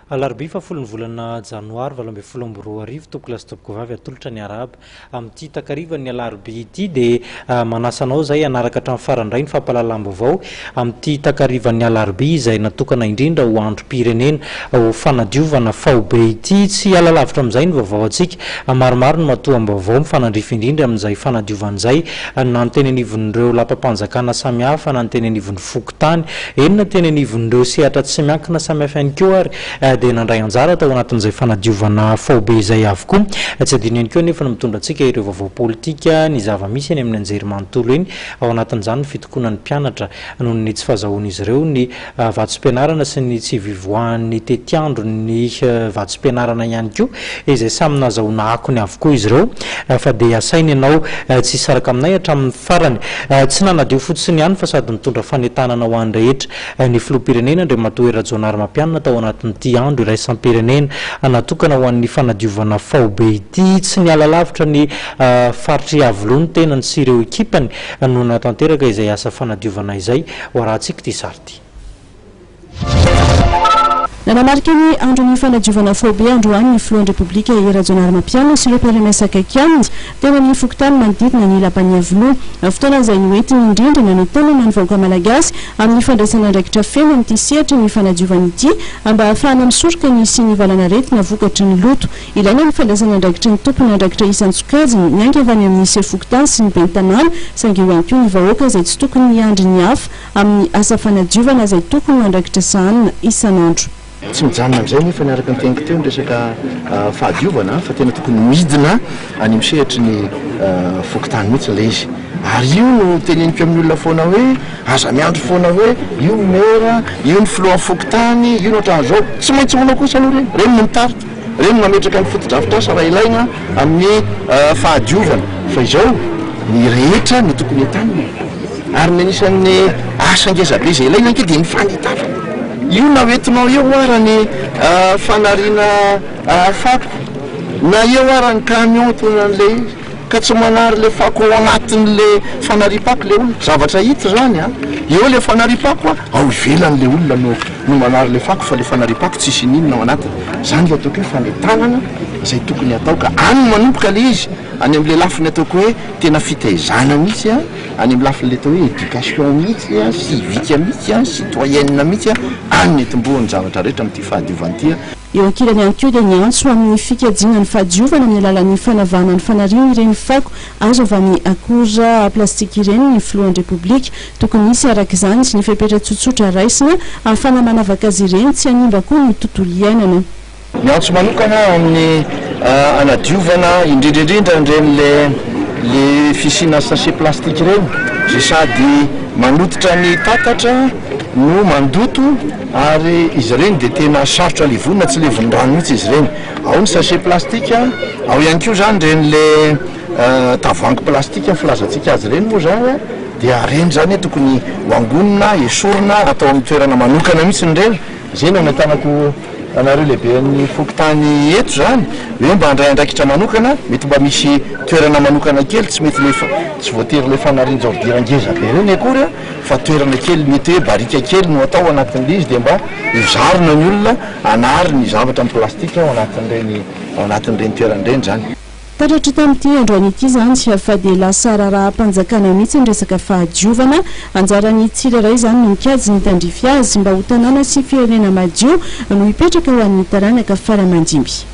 Alarbi fa folon'ny volana janoary 2024 toko lasa topoko vavy atolotra ny araba amin'ity takarivan'ny alarbi ity dia manasanao zay anaraka hatramin'ny farandray ny fampahalalam-baovao amin'ity takarivan'ny alarbi izay natokana indrindra ho androm-pirenena ho fanadiovana faobe ity tsy alalavitra amin'izay ny vaovao antsika maromaro no matoam-baovao mifanandrify indrindra amin'izay fanadiovan'izay na ny teny anivon'ireo lapam-panjakana samihafa na ny teny anivon'ny fokotany eny na teny anivon'ireo sehatra tsy miankina samihafa ihany koa ary dia nandray anjara tao anatin'izay fanadiovana faobe izay avokoa tsy adino ihany koa nefa no mitondra antsika ireo vaovao politika ny zava-misy eny amin'ny anjery manontolo eny ao anatin'izany ny fitokonan'ny mpianatra noho ny tsy fahazahoan'izy ireo ny vatsom-pianarana sy ny tsy vivoahan'ny tetiandro ny vatsom-pianarana ihany koa izay samy nahazahoana akony avokoa izy ireo fa dia asainy ianao tsy saraka aminay hatramin'ny farany tsy nanadio fotsiny ihany fa sady mitondra fanetanana ho any rehetra ny filoham-pirenena Andriamatoa Rajaonary Mampianina tao anatin'ity andro iraisam-pirenena natokana ho an'ny fanadiovana faobe ity tsy ny alalavitra ny faritry avolony tenany sy ireo ekipany no natanteraka izay asa fanadiovana izay ho arahantsika ity sary ity. Nanamarika ny andron'ny fanadiovana faobe androany ny filohan'ny repoblika Rajaonary Mampianina sy ireo mpiara-miasaka aminy tena ny fokotany manodidina ny lapan'ny avoloa fotoana izay noentiny indrindra nanentanana ny vahoaka malagasy amin'ny fandraisana andraikitra feno amin'ity sehatra ny fanadiovana ity mba ahafahana misoroka ny sy ny valana retina vokatry ny loto ilaina ny fandraisana andraikitra ny tompony andraikitra isan-tsokajiny mianky avy any amin'ny sefokotany sy ny bentanàna saingy eo ihany koa ny vahoaka izay tsy tokony ny andry ny hafa amin'ny asa fanadiovana izay tokony andraikitra sahanina isan'andro. Tsy mijanona amin'izay nefa niaraka ny teniko teo ny resaka fahadiovana fa tena tokony midina any misehitry ny fokotany mihitsy ilay izy ary io no teneniko amin'ny olona foana hoe aza miandro foana hoe io mera io ny filohan'ny fokotany io no ohatran'izao tsy maintsy manao kosa aloha reny no mitarika reny mametraka ny fotodrafitrasa raha ilaina amin'ny fahadiovana fa izao ny rehetra no tokony entanina ary ny anisan'ny asa ngezabe izay ilaina anke dia ny fanitavana io na hoentinao eo ara ny fanariana fako na eo ara ny camion tona n'le ka tsy manary le fako ao anatin'le fanariapako le olona zavatra hita zany a eo le fanariapako ao ivelan'le olona no manary le fako fa le fanariapako tsisy ninona ao anatiny zany le ataoko hoe fanetanana izay tokony atao ka any manomboka le izy any amin'le lafiny ataoko hoe tena fitaizana mihitsy a any amin'ny lafin'le atao hoe éducation mihitsy a civika mihitsy a citoyenne mihitsy a any netimbohan'ny zavatra rehetra amin'ity fahadiovan'ity a eo ankilany ihany koa dia ny antso amin'ny fikajina ny fahadiovana amin'ny alalan'ny fanavahana ny fanariana ireny fako azo avy amin'ny akora plastika ireny ny filohan'ny repoblika tokony misy araka izany sy ny fepetra tsotsotra raisina ahafana manavaka azy ireny tsy hanimba koa ny tontolo iainana. Ny antso manokana amin'ny anadiovana indrindraindrindra ireny le fisina sachet plastika ireny zay sady manototra ny tatatra no mandoto ary izy ireny dia tena sarotra livonina tsy levon-drano mihitsy izy ireny ao ny sachet plastika ao ihany koa zany ireny le tavoahangy plastika filazantsika azy ireny moa zany a dia reny zany hoe tokony hoangonina esorina atao amin'ny toerana manokana mihitsy nyreny zay no natanako anareo lehibe ny fokotany eto zany hoe mba handray andraikitra manokana mety mba misy toerana manokana kely tsy mety tsy voatery le fanarian-jaordirangezaka ireny akory fa toerana kely mety hoe barika kely no atao anatin'le izy dia mba hizarona ny olona anary ny zavatra amin'ny plastika ao anatin'ireny toeran'ireny zany. Taratra tamin'ity androany ity zany fa dia lasa raharaham-panjakana mihitsy ny resaka fahadiovana anjarany tsirairay zany no mikajy ny tandrify azy mba ho tanàna sy firenena madio no hipetraka ho an'ny taranaka faramandimby.